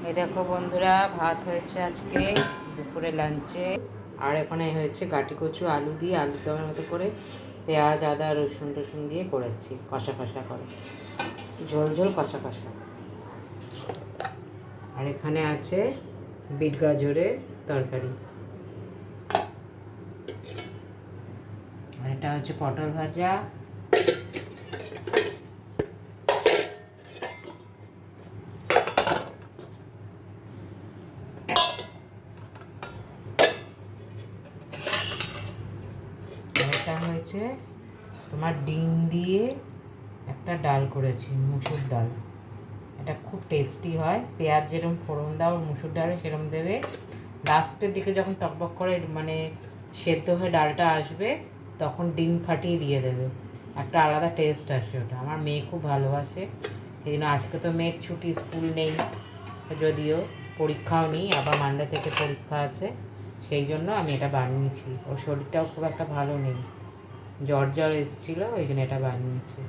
এই দেখো বন্ধুরা, ভাত হয়েছে আজকে দুপুরে লাঞ্চে। আর এখানে হয়েছে গাটি কচু আলু দিয়ে আলুর দমের মতো করে পেঁয়াজ আদা রসুন টসুন দিয়ে করেছি, কষা কষা করে, ঝোল ঝোল কষা কষা। আর এখানে আছে বিট গাজরের তরকারি। আর এটা হচ্ছে পটল ভাজা। এটা হয়েছে তোমার ডিম দিয়ে একটা ডাল করেছি, মুসুর ডাল। এটা খুব টেস্টি হয়, পেঁয়াজ যেরকম ফোড়ন দাও মুসুর ডালে সেরকম দেবে। লাস্টের দিকে যখন টকবক করে মানে সেদ্ধ হয়ে ডালটা আসবে, তখন ডিম ফাটিয়ে দিয়ে দেবে, একটা আলাদা টেস্ট আসে ওটা। আমার মেয়ে খুব ভালোবাসে, সেই জন্য আজকে তো মেয়ের ছুটি, স্কুল নেই, যদিও পরীক্ষাও নেই, আবার মানডে থেকে পরীক্ষা আছে, সেই জন্য আমি এটা বানিয়েছি। ওর শরীরটাও খুব একটা ভালো নেই, জ্বর জ্বর এসেছিলো, ওই জন্য এটা বানিয়েছি।